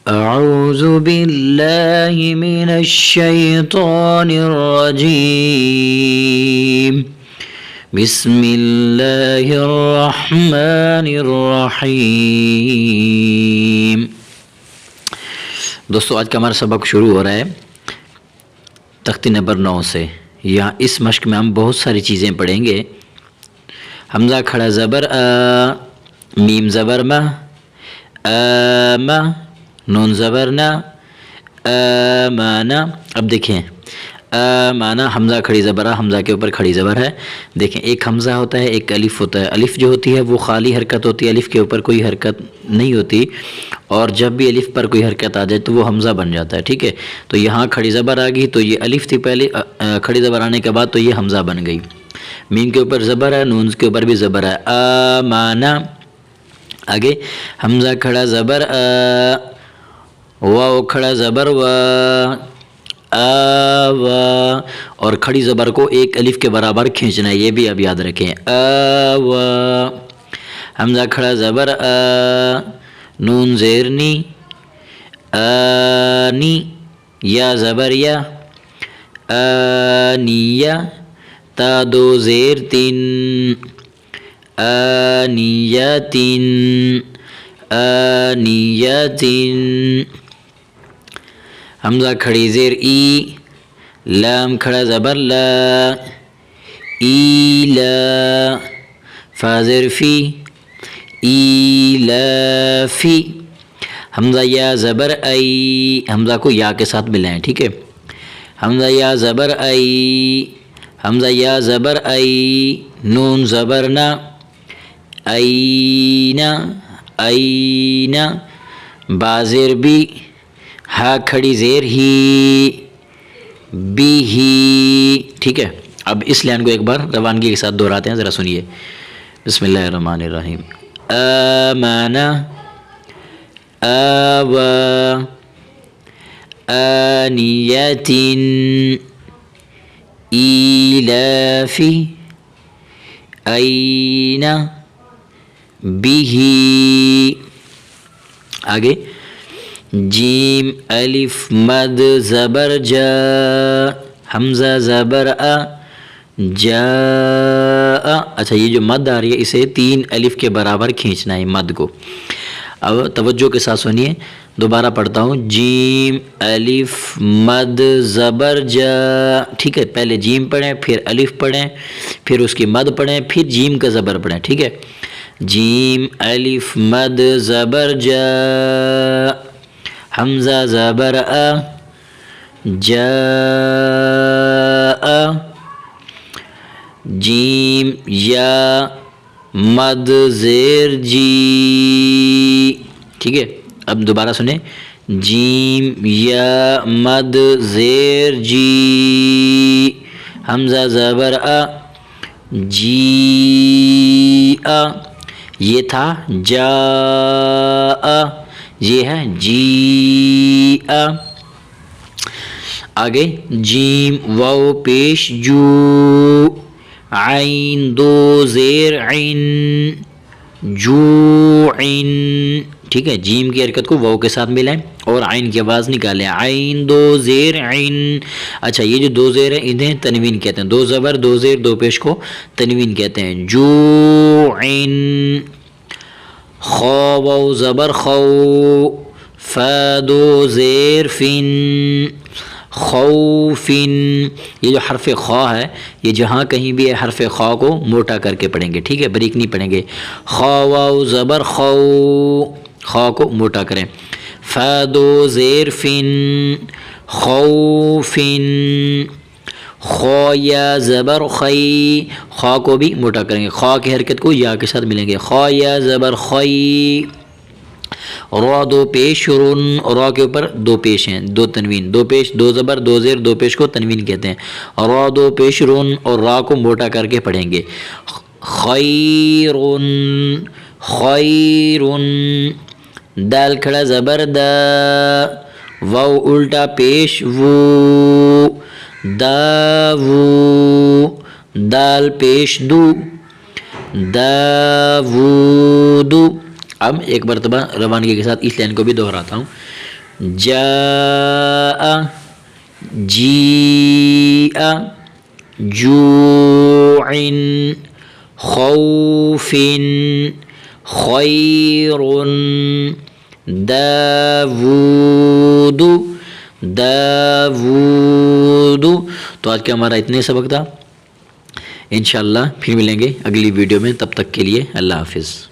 أعوذ بالله من الشيطان الرجيم بسم الله الرحمن الرحیم۔ دوستو آج کا ہمارا سبق شروع ہو رہا ہے تختی نمبر 9 سے۔ یہاں اس مشق میں ہم بہت ساری چیزیں پڑھیں گے۔ حمزہ کھڑا زبر آ، میم زبر ما، آما، نون زبر نا، آمانا۔ اب دیکھیں آمانا حمزہ کھڑی زبر آ، حمزہ کے اوپر کھڑی زبر ہے۔ دیکھیں ایک حمزہ ہوتا ہے، ایک الف ہوتا ہے۔ الف جو ہوتی ہے وہ خالی حرکت ہوتی ہے، الف کے اوپر کوئی حرکت نہیں ہوتی، اور جب بھی الف پر کوئی حرکت آ جائے تو وہ حمزہ بن جاتا ہے، ٹھیک ہے۔ تو یہاں کھڑی زبر آ گئی تو یہ الف تھی پہلے، کھڑی زبر آنے کے بعد تو یہ حمزہ بن گئی۔ میم کے اوپر زبر ہے، نون کے اوپر بھی زبر ہے، آمانا۔ آگے حمزہ کھڑا زبر آ، واو کھڑا زبر وا، آوا، اور کھڑی زبر کو ایک الف کے برابر کھینچنا ہے، یہ بھی اب یاد رکھیں، آوا۔ حمزہ کھڑا زبر آ، نون زیر نی، آنی، یا زبر یا، آنیہ، تا دو زیر تین، آنیتین، آنیتین۔ حمزہ کھڑی زیر ای، لام کھڑا زبر لا، ایلا، فا زیر فی، ایلافی۔ حمزہ یا زبر ای، حمزہ کو یا کے ساتھ ملائیں، ٹھیک ہے۔ حمزہ یا زبر ای، حمزہ یا زبر ای، نون زبر نا، اینا، اینا، با زیر بی، ہا کھڑی زیر ہی، بی ہی، ٹھیک ہے۔ اب اس لائن کو ایک بار روانگی کے ساتھ دہراتے ہیں، ذرا سنیے۔ بسم اللہ الرحمن الرحیم۔ آمانا، آوا، آنیتین، ایلافی، اینا، بیہی۔ آگے جیم الف مد زبر جا، حمزہ زبر آ، جا۔ اچھا یہ جو مد آ رہی ہے اسے 3 الف کے برابر کھینچنا ہے مد کو۔ اب توجہ کے ساتھ سنیے، دوبارہ پڑھتا ہوں، جیم الف مد زبر جا، ٹھیک ہے۔ پہلے جیم پڑھیں، پھر الف پڑھیں، پھر اس کی مد پڑھیں، پھر جیم کا زبر پڑھیں، ٹھیک ہے۔ جیم الف مد زبر جا، حمزہ زبر آ، جا، جیم یا مد زیر جی، ٹھیک ہے۔ اب دوبارہ سنیں، جیم یا مد زیر جی، حمزہ زبر آ، جی آ۔ یہ تھا جا آ، یہ ہے جی آ۔ آگے جیم واو پیش جو، عین دو زیر عین، جو عین، ٹھیک ہے۔ جیم کی حرکت کو واو کے ساتھ ملائیں اور عین کی آواز نکالیں، عین دو زیر عین۔ اچھا یہ جو دو زیر ہیں انہیں تنوین کہتے ہیں، دو زبر دو زیر دو پیش کو تنوین کہتے ہیں، جو عین۔ خا واو زبر خو، فا دو زیر فن، خوفن۔ یہ جو حرف خا ہے یہ جہاں کہیں بھی ہے حرف خا کو موٹا کر کے پڑھیں گے، ٹھیک ہے، بریک نہیں پڑھیں گے۔ خا واو زبر خو، خا کو موٹا کریں، فا دو زیر فن، خوفن۔ خا یا زبر خی، خا کو بھی موٹا کریں گے، خا کی حرکت کو یا کے ساتھ ملیں گے، خا یا زبر خی۔ را دو پیش رن، را کے اوپر دو پیش ہیں، دو تنوین، دو پیش دو زبر دو زیر دو پیش کو تنوین کہتے ہیں، را دو پیش رن، اور را کو موٹا کر کے پڑھیں گے، خیرن، خیرن۔ دال کھڑا زبر دا، واو الٹا پیش وو، داوو، دال پیش دو، داوود۔ اب ایک مرتبہ روانگی کے ساتھ اس لائن کو بھی دہراتا ہوں، جاء جیء جوع خوف خیر داود داود. تو آج کا ہمارا اتنے سبق تھا. انشاءاللہ پھر ملیں گے اگلی ویڈیو میں. تب تک کے لیے اللہ حافظ.